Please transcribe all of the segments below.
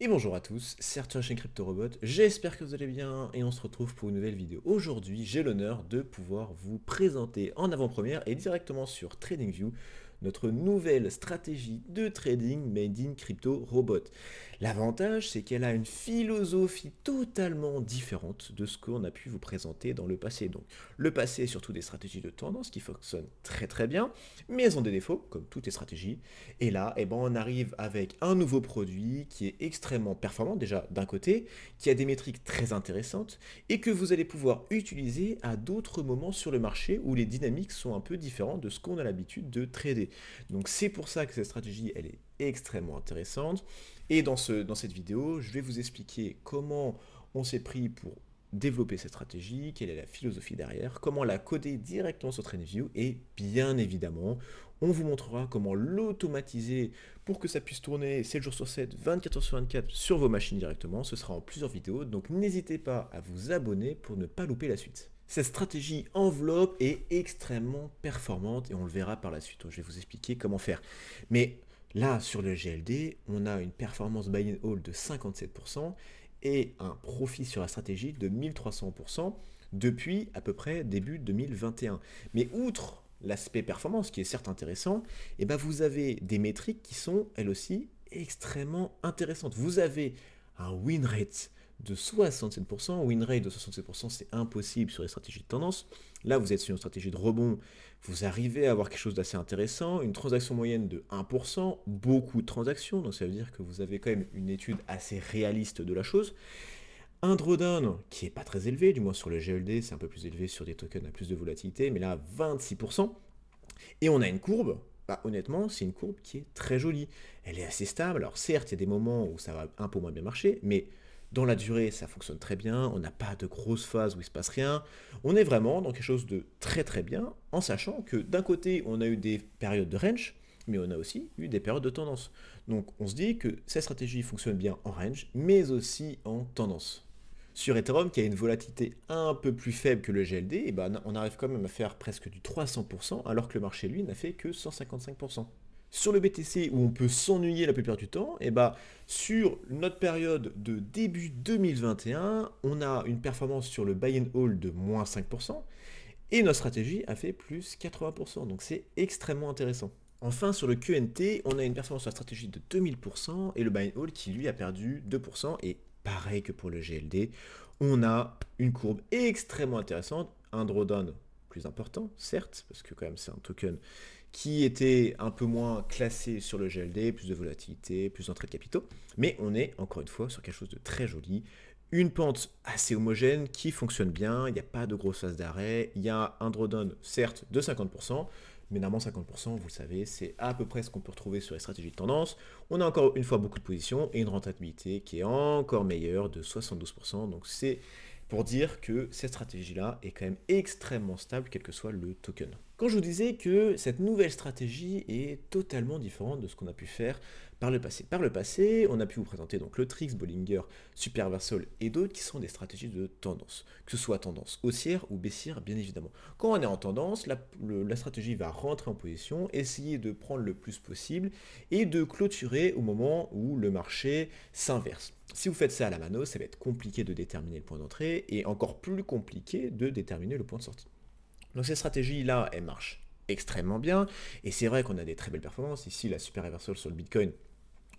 Et bonjour à tous, c'est Arthur chez CryptoRobot, j'espère que vous allez bien et on se retrouve pour une nouvelle vidéo. Aujourd'hui, j'ai l'honneur de pouvoir vous présenter en avant-première et directement sur TradingView notre nouvelle stratégie de trading made in CryptoRobot. L'avantage, c'est qu'elle a une philosophie totalement différente de ce qu'on a pu vous présenter dans le passé. Donc, le passé est surtout des stratégies de tendance qui fonctionnent très très bien, mais elles ont des défauts, comme toutes les stratégies. Et là, on arrive avec un nouveau produit qui est extrêmement performant, déjà d'un côté, qui a des métriques très intéressantes, et que vous allez pouvoir utiliser à d'autres moments sur le marché où les dynamiques sont un peu différentes de ce qu'on a l'habitude de trader. Donc c'est pour ça que cette stratégie, elle est extrêmement intéressante. Et dans cette vidéo, je vais vous expliquer comment on s'est pris pour développer cette stratégie, quelle est la philosophie derrière, comment la coder directement sur TradingView, et bien évidemment, on vous montrera comment l'automatiser pour que ça puisse tourner 7 jours sur 7, 24 heures sur 24 sur vos machines directement. Ce sera en plusieurs vidéos, donc n'hésitez pas à vous abonner pour ne pas louper la suite. Cette stratégie enveloppe est extrêmement performante et on le verra par la suite. Je vais vous expliquer comment faire. Mais là, sur le GLD, on a une performance buy and hold de 57% et un profit sur la stratégie de 1300% depuis à peu près début 2021. Mais outre l'aspect performance, qui est certes intéressant, vous avez des métriques qui sont, elles aussi, extrêmement intéressantes. Vous avez un win rate de 67%. Win rate de 67%, c'est impossible sur les stratégies de tendance. Là, vous êtes sur une stratégie de rebond, vous arrivez à avoir quelque chose d'assez intéressant, une transaction moyenne de 1%, beaucoup de transactions, donc ça veut dire que vous avez quand même une étude assez réaliste de la chose. Un drawdown qui n'est pas très élevé, du moins sur le GLD, c'est un peu plus élevé sur des tokens à plus de volatilité, mais là, 26%. Et on a une courbe, honnêtement, c'est une courbe qui est très jolie. Elle est assez stable, alors certes, il y a des moments où ça va un peu moins bien marcher, mais dans la durée, ça fonctionne très bien, on n'a pas de grosses phases où il ne se passe rien. On est vraiment dans quelque chose de très très bien, en sachant que d'un côté, on a eu des périodes de range, mais on a aussi eu des périodes de tendance. Donc on se dit que cette stratégie fonctionne bien en range, mais aussi en tendance. Sur Ethereum, qui a une volatilité un peu plus faible que le GLD, on arrive quand même à faire presque du 300%, alors que le marché, lui, n'a fait que 155%. Sur le BTC, où on peut s'ennuyer la plupart du temps, sur notre période de début 2021, on a une performance sur le buy and hold de moins 5%, et notre stratégie a fait plus 80%, donc c'est extrêmement intéressant. Enfin, sur le QNT, on a une performance sur la stratégie de 2000%, et le buy and hold qui lui a perdu 2%, et pareil que pour le GLD, on a une courbe extrêmement intéressante, un drawdown plus important, certes, parce que quand même c'est un token qui était un peu moins classé sur le GLD, plus de volatilité, plus d'entrée de capitaux, mais on est encore une fois sur quelque chose de très joli, une pente assez homogène qui fonctionne bien, il n'y a pas de grosse phase d'arrêt, il y a un drawdown certes de 50%, mais normalement 50%, vous le savez, c'est à peu près ce qu'on peut retrouver sur les stratégies de tendance. On a encore une fois beaucoup de positions et une rentabilité qui est encore meilleure de 72%, donc c'est pour dire que cette stratégie-là est quand même extrêmement stable, quel que soit le token. Quand je vous disais que cette nouvelle stratégie est totalement différente de ce qu'on a pu faire par le passé. Par le passé, on a pu vous présenter donc le Trix, Bollinger, Superversal et d'autres qui sont des stratégies de tendance, que ce soit tendance haussière ou baissière, bien évidemment. Quand on est en tendance, la stratégie va rentrer en position, essayer de prendre le plus possible et de clôturer au moment où le marché s'inverse. Si vous faites ça à la mano, ça va être compliqué de déterminer le point d'entrée et encore plus compliqué de déterminer le point de sortie. Donc cette stratégie-là, elle marche extrêmement bien et c'est vrai qu'on a des très belles performances. Ici, la super reversal sur le Bitcoin,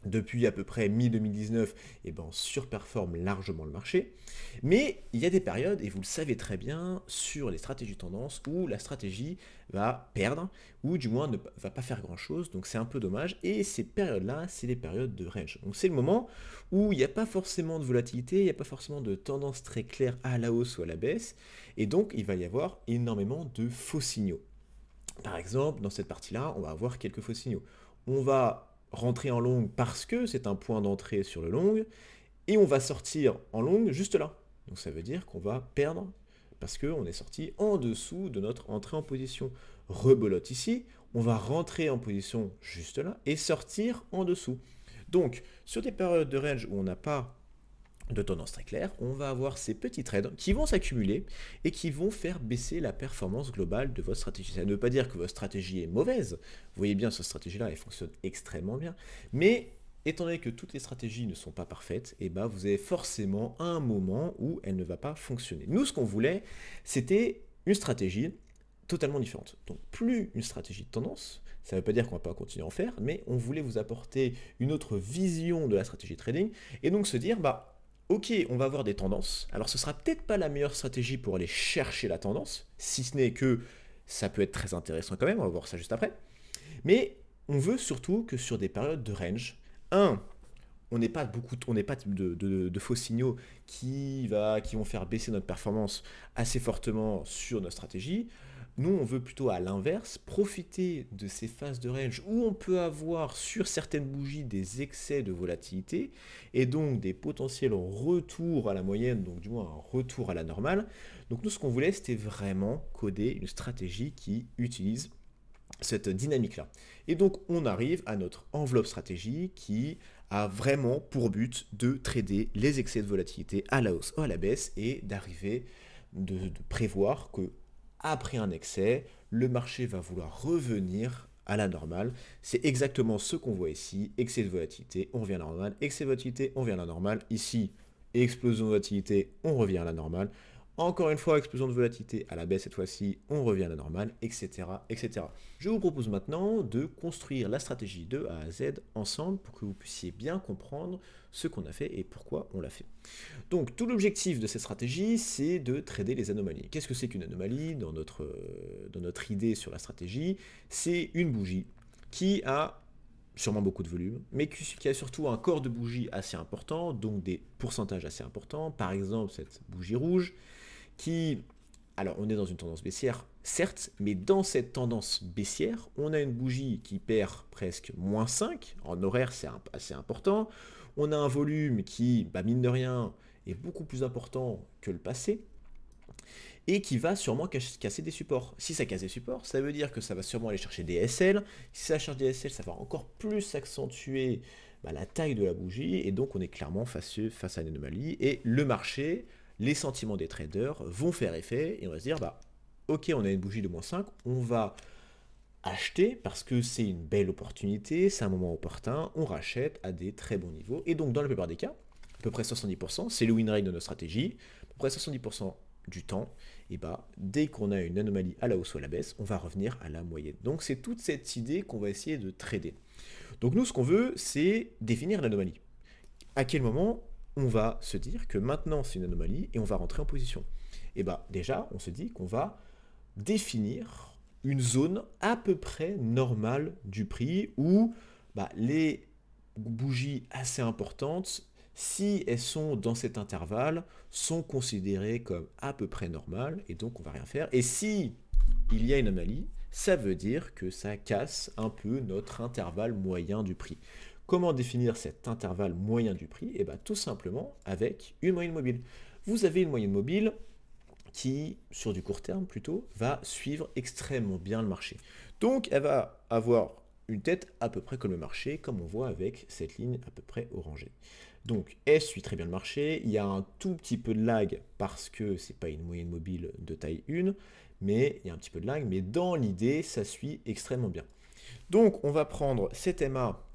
depuis à peu près mi-2019, on surperforme largement le marché. Mais il y a des périodes, et vous le savez très bien, sur les stratégies tendance, où la stratégie va perdre, ou du moins ne va pas faire grand-chose, donc c'est un peu dommage. Et ces périodes-là, c'est les périodes de range. Donc c'est le moment où il n'y a pas forcément de volatilité, il n'y a pas forcément de tendance très claire à la hausse ou à la baisse, et donc il va y avoir énormément de faux signaux. Par exemple, dans cette partie-là, on va avoir quelques faux signaux. On va rentrer en longue parce que c'est un point d'entrée sur le long, et on va sortir en longue juste là. Donc ça veut dire qu'on va perdre parce qu'on est sorti en dessous de notre entrée en position. Rebelote ici, on va rentrer en position juste là et sortir en dessous. Donc sur des périodes de range où on n'a pas de tendance très claire, on va avoir ces petits trades qui vont s'accumuler et qui vont faire baisser la performance globale de votre stratégie. Ça ne veut pas dire que votre stratégie est mauvaise, vous voyez bien cette stratégie-là, elle fonctionne extrêmement bien, mais étant donné que toutes les stratégies ne sont pas parfaites, et ben vous avez forcément un moment où elle ne va pas fonctionner. Nous, ce qu'on voulait, c'était une stratégie totalement différente. Donc plus une stratégie de tendance, ça ne veut pas dire qu'on ne va pas continuer à en faire, mais on voulait vous apporter une autre vision de la stratégie trading, et donc se dire, bah ok, on va avoir des tendances, alors ce sera peut-être pas la meilleure stratégie pour aller chercher la tendance, si ce n'est que ça peut être très intéressant quand même, on va voir ça juste après, mais on veut surtout que sur des périodes de range, on n'est pas de faux signaux qui vont faire baisser notre performance assez fortement sur notre stratégie. Nous, on veut plutôt à l'inverse profiter de ces phases de range où on peut avoir sur certaines bougies des excès de volatilité et donc des potentiels retours à la moyenne, donc du moins un retour à la normale. Donc nous, ce qu'on voulait, c'était vraiment coder une stratégie qui utilise cette dynamique-là. Et donc on arrive à notre enveloppe stratégie qui a vraiment pour but de trader les excès de volatilité à la hausse ou à la baisse et d'arriver de prévoir que après un excès, le marché va vouloir revenir à la normale. C'est exactement ce qu'on voit ici. Excès de volatilité, on revient à la normale. Excès de volatilité, on revient à la normale. Ici, explosion de volatilité, on revient à la normale. Encore une fois, explosion de volatilité à la baisse cette fois-ci, on revient à la normale, etc., etc. Je vous propose maintenant de construire la stratégie de A à Z ensemble pour que vous puissiez bien comprendre ce qu'on a fait et pourquoi on l'a fait. Donc, tout l'objectif de cette stratégie, c'est de trader les anomalies. Qu'est-ce que c'est qu'une anomalie dans notre idée sur la stratégie? C'est une bougie qui a sûrement beaucoup de volume, mais qui a surtout un corps de bougie assez important, donc des pourcentages assez importants. Par exemple, cette bougie rouge, qui, alors on est dans une tendance baissière, certes, mais dans cette tendance baissière, on a une bougie qui perd presque moins 5, en horaire c'est assez important, on a un volume qui, bah, mine de rien, est beaucoup plus important que le passé, et qui va sûrement casser des supports. Si ça casse des supports, ça veut dire que ça va sûrement aller chercher des SL, si ça cherche des SL, ça va encore plus accentuer la taille de la bougie, et donc on est clairement face à une anomalie, et le marché, les sentiments des traders vont faire effet, et on va se dire, bah ok, on a une bougie de moins 5, on va acheter parce que c'est une belle opportunité, c'est un moment opportun, on rachète à des très bons niveaux, et donc dans la plupart des cas, à peu près 70%, c'est le win rate de notre stratégie, à peu près 70% du temps, et bah dès qu'on a une anomalie à la hausse ou à la baisse, on va revenir à la moyenne. Donc c'est toute cette idée qu'on va essayer de trader. Donc nous, ce qu'on veut, c'est définir l'anomalie. À quel moment on va se dire que maintenant c'est une anomalie et on va rentrer en position? Et bah déjà, on se dit qu'on va définir une zone à peu près normale du prix où les bougies assez importantes, si elles sont dans cet intervalle, sont considérées comme à peu près normales et donc on va rien faire. Et si il y a une anomalie, ça veut dire que ça casse un peu notre intervalle moyen du prix. Comment définir cet intervalle moyen du prix? Et bien tout simplement avec une moyenne mobile. Vous avez une moyenne mobile qui, sur du court terme plutôt, va suivre extrêmement bien le marché. Donc elle va avoir une tête à peu près comme le marché, comme on voit avec cette ligne à peu près orangée. Donc elle suit très bien le marché, il y a un tout petit peu de lag parce que c'est pas une moyenne mobile de taille 1, mais il y a un petit peu de lag, mais dans l'idée, ça suit extrêmement bien. Donc on va prendre cet MA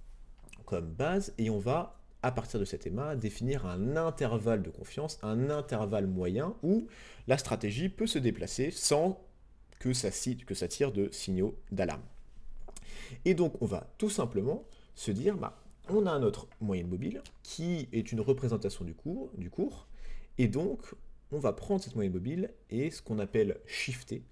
comme base et on va, à partir de cet MA, définir un intervalle de confiance, un intervalle moyen où la stratégie peut se déplacer sans que ça tire de signaux d'alarme. Et donc on va tout simplement se dire, on a notre moyenne mobile qui est une représentation du cours, et donc on va prendre cette moyenne mobile et ce qu'on appelle shifter,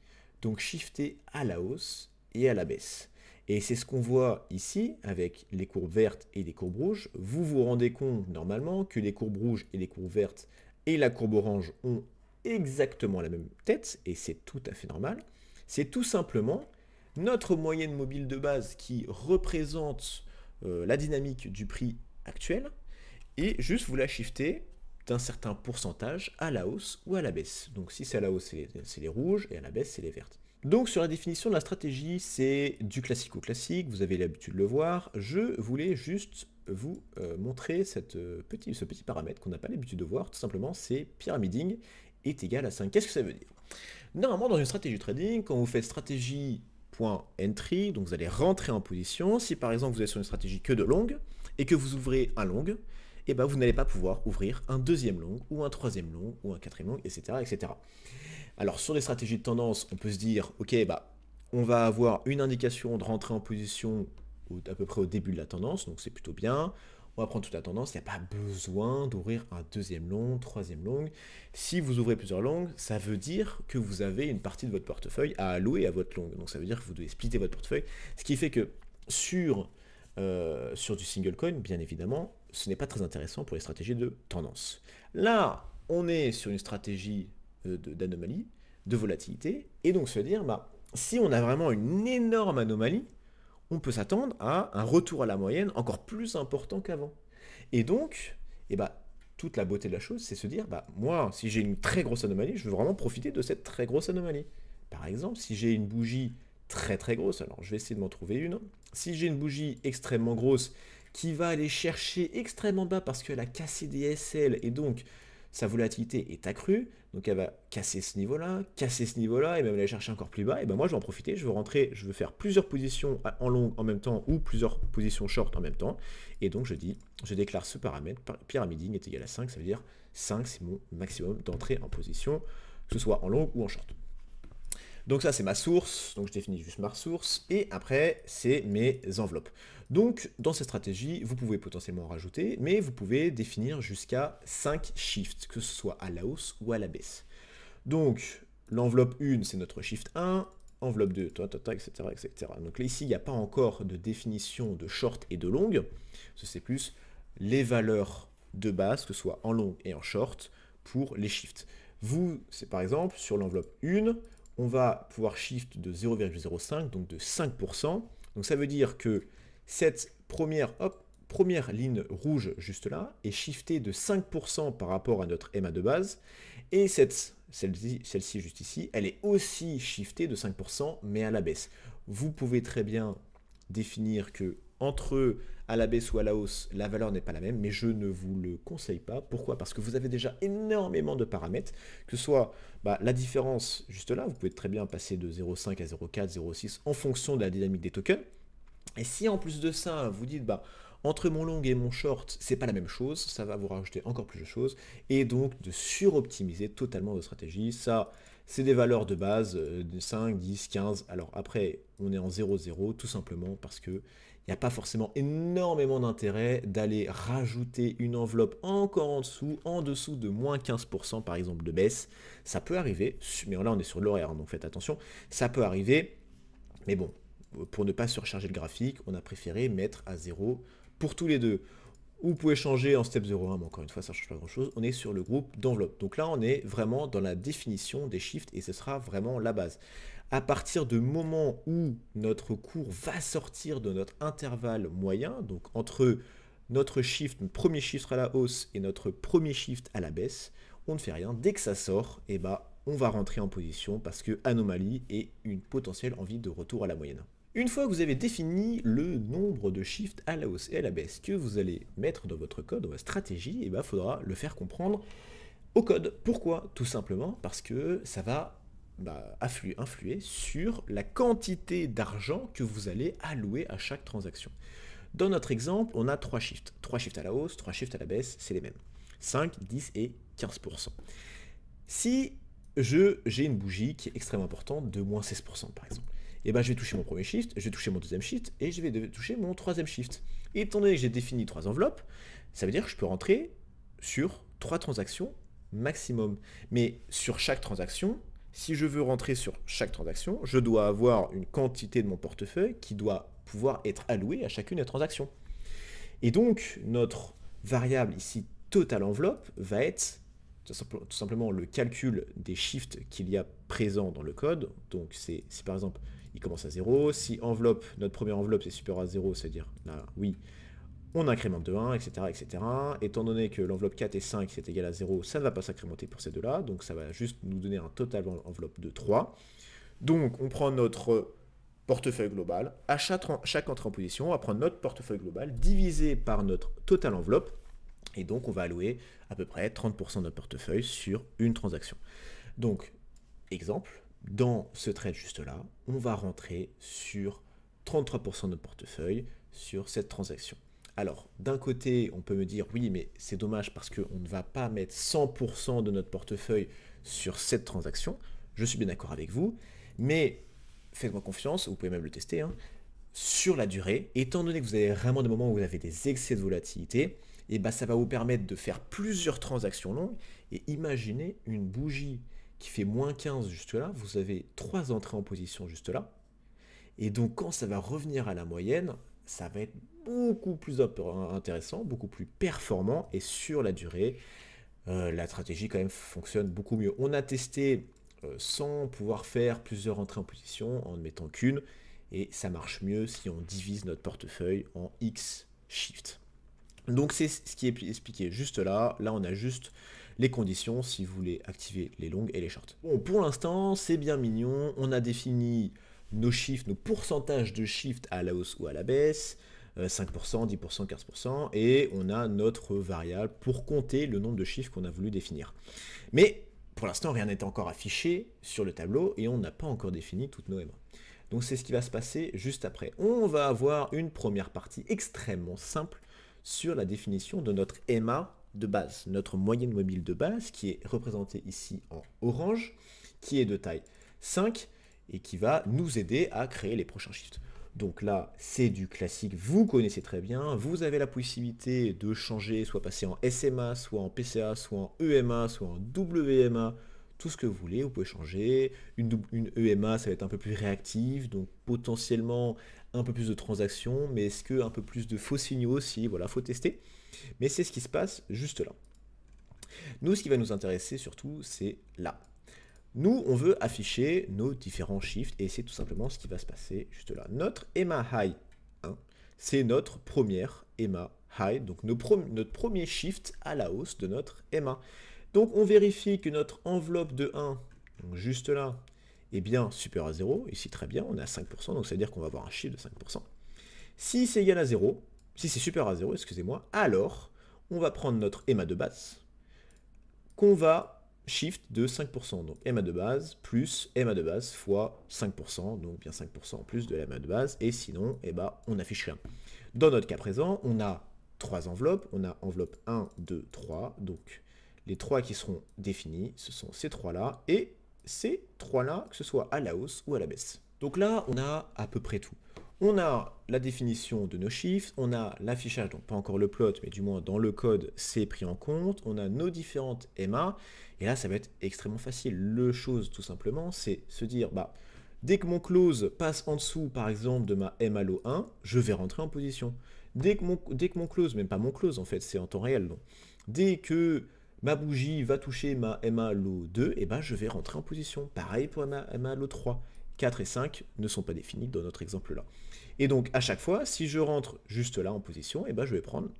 donc shifter à la hausse et à la baisse. Et c'est ce qu'on voit ici avec les courbes vertes et les courbes rouges. Vous vous rendez compte normalement que les courbes rouges et les courbes vertes et la courbe orange ont exactement la même tête, et c'est tout à fait normal. C'est tout simplement notre moyenne mobile de base qui représente la dynamique du prix actuel, et juste vous la shiftez d'un certain pourcentage à la hausse ou à la baisse. Donc si c'est à la hausse, c'est les rouges, et à la baisse, c'est les vertes. Donc sur la définition de la stratégie, c'est du classique au classique, vous avez l'habitude de le voir. Je voulais juste vous montrer ce petit paramètre qu'on n'a pas l'habitude de voir. Tout simplement, c'est pyramiding est égal à 5. Qu'est-ce que ça veut dire? Normalement, dans une stratégie trading, quand vous faites stratégie .entry, donc vous allez rentrer en position. Si par exemple vous êtes sur une stratégie que de longue, et que vous ouvrez un long, et ben vous n'allez pas pouvoir ouvrir un deuxième long, ou un troisième long, ou un quatrième long, etc. etc. Alors sur les stratégies de tendance, on peut se dire, ok, bah, on va avoir une indication de rentrer en position à peu près au début de la tendance, donc c'est plutôt bien. On va prendre toute la tendance, il n'y a pas besoin d'ouvrir un deuxième long, troisième long. Si vous ouvrez plusieurs longues, ça veut dire que vous avez une partie de votre portefeuille à allouer à votre longue. Donc ça veut dire que vous devez splitter votre portefeuille, ce qui fait que sur du single coin, bien évidemment, ce n'est pas très intéressant pour les stratégies de tendance. Là, on est sur une stratégie d'anomalie, de volatilité, et donc se dire, bah, si on a vraiment une énorme anomalie, on peut s'attendre à un retour à la moyenne encore plus important qu'avant. Et donc, toute la beauté de la chose, c'est se dire, bah, moi, si j'ai une très grosse anomalie, je veux vraiment profiter de cette très grosse anomalie. Par exemple, si j'ai une bougie très très grosse, alors je vais essayer de m'en trouver une, si j'ai une bougie extrêmement grosse qui va aller chercher extrêmement bas parce qu'elle a cassé des SL et donc sa volatilité est accrue, donc elle va casser ce niveau-là, et même aller chercher encore plus bas, et ben moi je vais en profiter, je veux rentrer, je veux faire plusieurs positions en long en même temps, ou plusieurs positions short en même temps, et donc je déclare ce paramètre, pyramiding est égal à 5, ça veut dire 5 c'est mon maximum d'entrée en position, que ce soit en long ou en short. Donc ça c'est ma source, donc je définis juste ma source, et après c'est mes enveloppes. Donc dans cette stratégie, vous pouvez potentiellement en rajouter, mais vous pouvez définir jusqu'à 5 shifts, que ce soit à la hausse ou à la baisse. Donc l'enveloppe 1 c'est notre shift 1, enveloppe 2, etc., etc. Donc là ici il n'y a pas encore de définition de short et de long, c'est plus les valeurs de base, que ce soit en long et en short, pour les shifts. Vous, c'est par exemple sur l'enveloppe 1, on va pouvoir shift de 0,05, donc de 5%. Donc ça veut dire que cette première ligne rouge juste là est shiftée de 5% par rapport à notre MA de base. Et celle-ci juste ici, elle est aussi shiftée de 5%, mais à la baisse. Vous pouvez très bien définir que entre à la baisse ou à la hausse, la valeur n'est pas la même, mais je ne vous le conseille pas. Pourquoi? Parce que vous avez déjà énormément de paramètres, que ce soit la différence juste là, vous pouvez très bien passer de 0,5 à 0,4, 0,6 en fonction de la dynamique des tokens. Et si en plus de ça, vous dites, entre mon long et mon short, c'est pas la même chose, ça va vous rajouter encore plus de choses, et donc de suroptimiser totalement votre stratégie. Ça, c'est des valeurs de base, de 5, 10, 15. Alors après, on est en 0,0, tout simplement parce que il n'y a pas forcément énormément d'intérêt d'aller rajouter une enveloppe encore en dessous de moins 15% par exemple de baisse. Ça peut arriver, mais là on est sur l'horaire, donc faites attention, ça peut arriver, mais bon, pour ne pas surcharger le graphique, on a préféré mettre à 0 pour tous les deux. Vous pouvez changer en step 0,1, mais encore une fois, ça ne change pas grand-chose. On est sur le groupe d'enveloppe. Donc là, on est vraiment dans la définition des shifts et ce sera vraiment la base. À partir du moment où notre cours va sortir de notre intervalle moyen, donc entre notre premier shift à la hausse et notre premier shift à la baisse, on ne fait rien. Dès que ça sort, on va rentrer en position parce que anomalie et une potentielle envie de retour à la moyenne. Une fois que vous avez défini le nombre de shifts à la hausse et à la baisse que vous allez mettre dans votre code, dans votre stratégie, il faudra le faire comprendre au code. Pourquoi? Tout simplement parce que ça va influer sur la quantité d'argent que vous allez allouer à chaque transaction. Dans notre exemple, on a 3 shifts. 3 shifts à la hausse, 3 shifts à la baisse, c'est les mêmes. 5, 10 et 15%. Si j'ai une bougie qui est extrêmement importante, de moins 16% par exemple, je vais toucher mon premier shift, je vais toucher mon deuxième shift, et je vais toucher mon troisième shift. Et étant donné que j'ai défini 3 enveloppes, ça veut dire que je peux rentrer sur 3 transactions maximum. Mais sur chaque transaction, si je veux rentrer sur chaque transaction, je dois avoir une quantité de mon portefeuille qui doit pouvoir être allouée à chacune des transactions. Et donc, notre variable ici, total enveloppe, va être tout simplement le calcul des shifts qu'il y a présents dans le code. Donc, c'est par exemple, il commence à 0. Si notre première enveloppe est supérieure à 0, c'est-à-dire là, oui, on incrémente de 1, etc., etc. Étant donné que l'enveloppe 4 et 5, c'est égal à 0, ça ne va pas s'incrémenter pour ces deux-là. Donc, ça va juste nous donner un total enveloppe de 3. Donc, on prend notre portefeuille global. À chaque entrée en position, on va prendre notre portefeuille global divisé par notre total enveloppe. Et donc, on va allouer à peu près 30% de notre portefeuille sur une transaction. Donc, exemple, dans ce trade juste là, on va rentrer sur 33% de notre portefeuille sur cette transaction. Alors, d'un côté, on peut me dire, oui, mais c'est dommage parce qu'on ne va pas mettre 100% de notre portefeuille sur cette transaction. Je suis bien d'accord avec vous, mais faites-moi confiance, vous pouvez même le tester, hein, sur la durée, étant donné que vous avez vraiment des moments où vous avez des excès de volatilité, et ben ça va vous permettre de faire plusieurs transactions longues. Et imaginez une bougie qui fait moins 15 juste là, vous avez 3 entrées en position juste là. Et donc quand ça va revenir à la moyenne, ça va être beaucoup plus intéressant, beaucoup plus performant. Et sur la durée, la stratégie quand même fonctionne beaucoup mieux. On a testé sans pouvoir faire plusieurs entrées en position, en ne mettant qu'une. Et ça marche mieux si on divise notre portefeuille en X shift. Donc c'est ce qui est expliqué juste là. Là, on a juste les conditions si vous voulez activer les longues et les shorts. Bon, pour l'instant, c'est bien mignon. On a défini nos shifts, nos pourcentages de shift à la hausse ou à la baisse. 5%, 10%, 15%. Et on a notre variable pour compter le nombre de chiffres qu'on a voulu définir. Mais pour l'instant, rien n'est encore affiché sur le tableau et on n'a pas encore défini toutes nos MA. Donc c'est ce qui va se passer juste après. On va avoir une première partie extrêmement simple sur la définition de notre MA de base, notre moyenne mobile de base qui est représentée ici en orange, qui est de taille 5 et qui va nous aider à créer les prochains shifts. Donc là, c'est du classique, vous connaissez très bien, vous avez la possibilité de changer, soit passer en SMA, soit en PCA, soit en EMA, soit en WMA, tout ce que vous voulez, vous pouvez changer. Une EMA, ça va être un peu plus réactive, donc potentiellement un peu plus de transactions, mais est-ce que un peu plus de faux signaux aussi, voilà, faut tester. Mais c'est ce qui se passe juste là. Nous, ce qui va nous intéresser surtout, c'est là. Nous, on veut afficher nos différents shifts, et c'est tout simplement ce qui va se passer juste là. Notre EMA High 1, c'est notre première EMA High, donc notre premier shift à la hausse de notre EMA. Donc on vérifie que notre enveloppe de 1, donc juste là, est bien supérieure à 0. Ici très bien, on est à 5%, donc ça veut dire qu'on va avoir un chiffre de 5%. Si c'est égal à 0, si c'est supérieur à 0, excusez-moi, alors on va prendre notre EMA de base, qu'on va shift de 5%. Donc EMA de base plus EMA de base fois 5%, donc bien 5% en plus de l'EMA de base, et sinon, eh ben, on n'affiche rien. Dans notre cas présent, on a 3 enveloppes, on a enveloppe 1, 2, 3, donc les 3 qui seront définis, ce sont ces 3-là, et ces 3-là, que ce soit à la hausse ou à la baisse. Donc là, on a à peu près tout. On a la définition de nos chiffres, on a l'affichage, donc pas encore le plot, mais du moins dans le code, c'est pris en compte, on a nos différentes EMA, et là, ça va être extrêmement facile. Le chose, tout simplement, c'est se dire, bah, dès que mon close passe en dessous, par exemple, de ma EMA low 1, je vais rentrer en position. Dès que mon close, même pas mon close, en fait, c'est en temps réel, donc, dès que ma bougie va toucher ma EMA low 2, et ben je vais rentrer en position. Pareil pour ma EMA low 3. 4 et 5 ne sont pas définis dans notre exemple là. Et donc à chaque fois, si je rentre juste là en position, et ben je vais prendre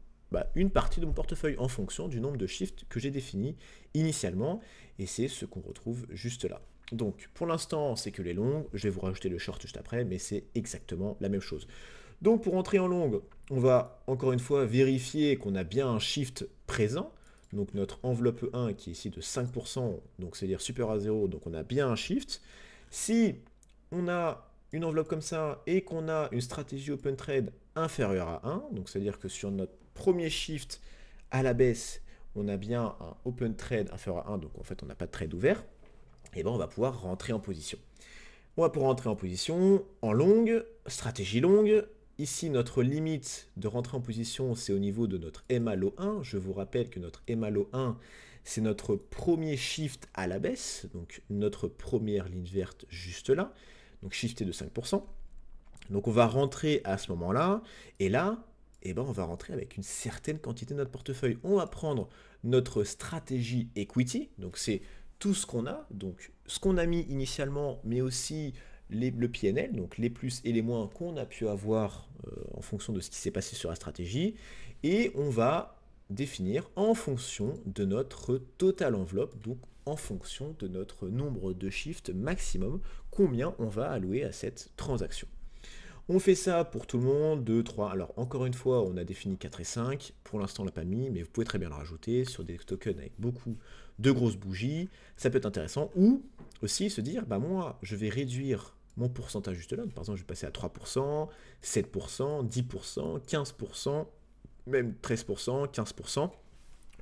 une partie de mon portefeuille en fonction du nombre de shifts que j'ai défini initialement. Et c'est ce qu'on retrouve juste là. Donc pour l'instant, c'est que les longues. Je vais vous rajouter le short juste après, mais c'est exactement la même chose. Donc pour entrer en longue, on va encore une fois vérifier qu'on a bien un shift présent. Donc notre enveloppe 1 qui est ici de 5%, donc c'est-à-dire supérieur à 0, donc on a bien un shift. Si on a une enveloppe comme ça et qu'on a une stratégie open trade inférieure à 1, donc c'est-à-dire que sur notre premier shift à la baisse, on a bien un open trade inférieur à 1, donc en fait on n'a pas de trade ouvert, et ben on va pouvoir rentrer en position. On va pouvoir rentrer en position en longue, stratégie longue. Ici, notre limite de rentrer en position, c'est au niveau de notre EMA low 1. Je vous rappelle que notre EMA low 1, c'est notre premier shift à la baisse, donc notre première ligne verte juste là, donc shifté de 5%. Donc on va rentrer à ce moment-là, et là, eh ben, on va rentrer avec une certaine quantité de notre portefeuille. On va prendre notre stratégie equity, donc c'est tout ce qu'on a, donc ce qu'on a mis initialement, mais aussi le PNL, donc les plus et les moins qu'on a pu avoir en fonction de ce qui s'est passé sur la stratégie, et on va définir en fonction de notre total enveloppe, donc en fonction de notre nombre de shifts maximum, combien on va allouer à cette transaction. On fait ça pour tout le monde, 2, 3. Alors encore une fois, on a défini 4 et 5. Pour l'instant, on l'a pas mis, mais vous pouvez très bien le rajouter sur des tokens avec beaucoup de grosses bougies. Ça peut être intéressant. Ou aussi se dire, bah moi, je vais réduire mon pourcentage juste là. Par exemple, je vais passer à 3%, 7%, 10%, 15%, même 13%, 15%.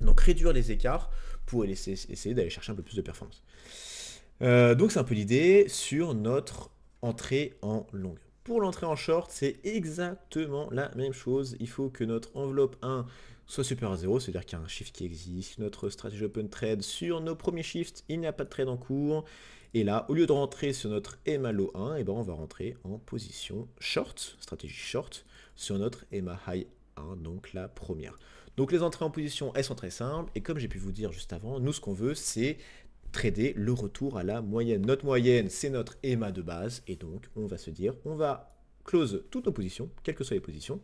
Donc réduire les écarts pour essayer d'aller chercher un peu plus de performance. Donc c'est un peu l'idée sur notre entrée en longue. Pour l'entrée en short, c'est exactement la même chose. Il faut que notre enveloppe 1 soit supérieure à 0, c'est-à-dire qu'il y a un shift qui existe. Notre stratégie open trade sur nos premiers shifts, il n'y a pas de trade en cours. Et là, au lieu de rentrer sur notre EMA low 1, et ben on va rentrer en position short, stratégie short, sur notre EMA high 1, donc la première. Donc les entrées en position, elles sont très simples. Et comme j'ai pu vous dire juste avant, nous ce qu'on veut, c'est trader le retour à la moyenne. Notre moyenne, c'est notre EMA de base, et donc on va se dire, on va close toutes nos positions, quelles que soient les positions,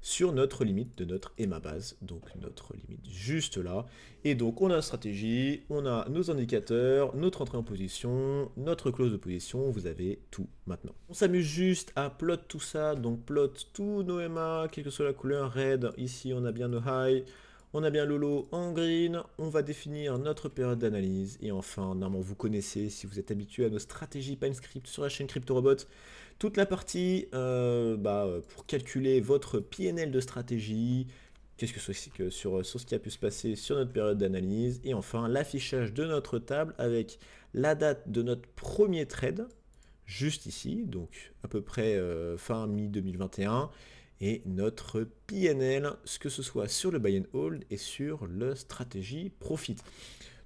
sur notre limite de notre EMA base, donc notre limite juste là. Et donc on a une stratégie, on a nos indicateurs, notre entrée en position, notre close de position, vous avez tout maintenant. On s'amuse juste à plot tout ça, donc plot tous nos EMA, quelle que soit la couleur, red, ici on a bien nos high, on a bien le low en green, on va définir notre période d'analyse, et enfin, normalement vous connaissez, si vous êtes habitué à nos stratégies PineScript sur la chaîne CryptoRobot, toute la partie pour calculer votre PNL de stratégie, qu'est-ce que c'est que sur ce qui a pu se passer sur notre période d'analyse, et enfin l'affichage de notre table avec la date de notre premier trade, juste ici, donc à peu près fin mi-2021, et notre PNL, ce que ce soit sur le buy and hold et sur le stratégie profit.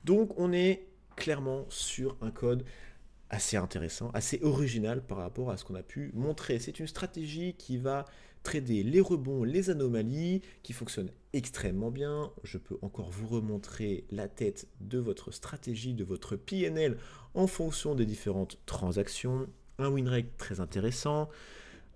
Donc on est clairement sur un code assez intéressant, assez original par rapport à ce qu'on a pu montrer. C'est une stratégie qui va trader les rebonds, les anomalies, qui fonctionne extrêmement bien. Je peux encore vous remontrer la tête de votre stratégie, de votre PNL en fonction des différentes transactions. Un win rate très intéressant.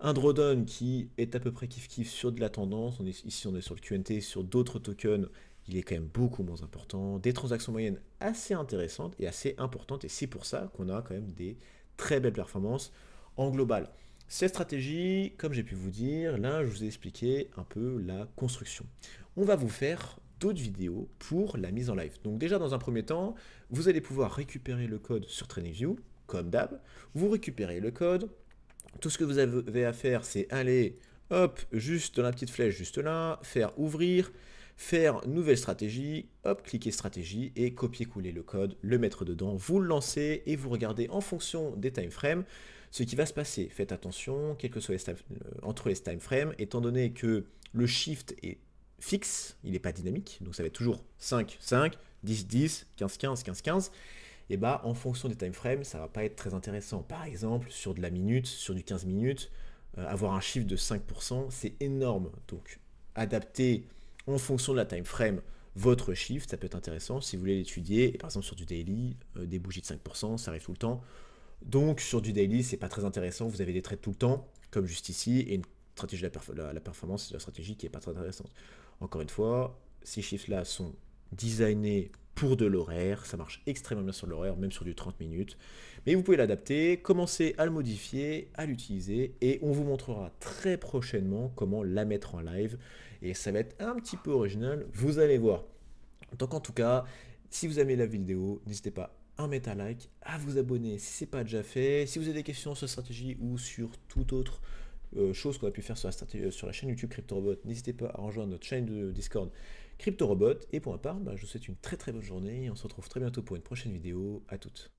Un drawdown qui est à peu près kiff-kiff sur de la tendance. Ici, on est sur le QNT, sur d'autres tokens, il est quand même beaucoup moins important. Des transactions moyennes assez intéressantes et assez importantes. Et c'est pour ça qu'on a quand même des très belles performances en global. Cette stratégie, comme j'ai pu vous dire, là, je vous ai expliqué un peu la construction. On va vous faire d'autres vidéos pour la mise en live. Donc déjà, dans un premier temps, vous allez pouvoir récupérer le code sur TradingView, comme d'hab. Vous récupérez le code. Tout ce que vous avez à faire, c'est aller, hop, juste dans la petite flèche juste là, faire ouvrir, faire nouvelle stratégie, hop, cliquez stratégie et copier-coller le code, le mettre dedans, vous le lancez et vous regardez en fonction des time frames ce qui va se passer. Faites attention, quels que soient entre les time frames, étant donné que le shift est fixe, il n'est pas dynamique, donc ça va être toujours 5, 5, 10, 10, 15, 15, 15, 15. Et bah en fonction des time frames, ça va pas être très intéressant. Par exemple, sur de la minute, sur du 15 minutes, avoir un chiffre de 5%, c'est énorme. Donc, adapter en fonction de la time frame votre shift, ça peut être intéressant si vous voulez l'étudier. Et par exemple, sur du daily, des bougies de 5%, ça arrive tout le temps. Donc, sur du daily, c'est pas très intéressant. Vous avez des trades tout le temps, comme juste ici, et une stratégie de la performance, c'est la stratégie qui est pas très intéressante. Encore une fois, ces chiffres-là sont designés pour de l'horaire, ça marche extrêmement bien sur l'horaire, même sur du 30 minutes. Mais vous pouvez l'adapter, commencer à le modifier, à l'utiliser, et on vous montrera très prochainement comment la mettre en live. Et ça va être un petit peu original, vous allez voir. Donc en tout cas, si vous aimez la vidéo, n'hésitez pas à mettre un like, à vous abonner si ce n'est pas déjà fait. Si vous avez des questions sur stratégie ou sur toute autre chose qu'on a pu faire sur la chaîne YouTube CryptoRobot, n'hésitez pas à rejoindre notre chaîne de Discord CryptoRobot. Et pour ma part, je vous souhaite une très très bonne journée et on se retrouve très bientôt pour une prochaine vidéo. À toutes.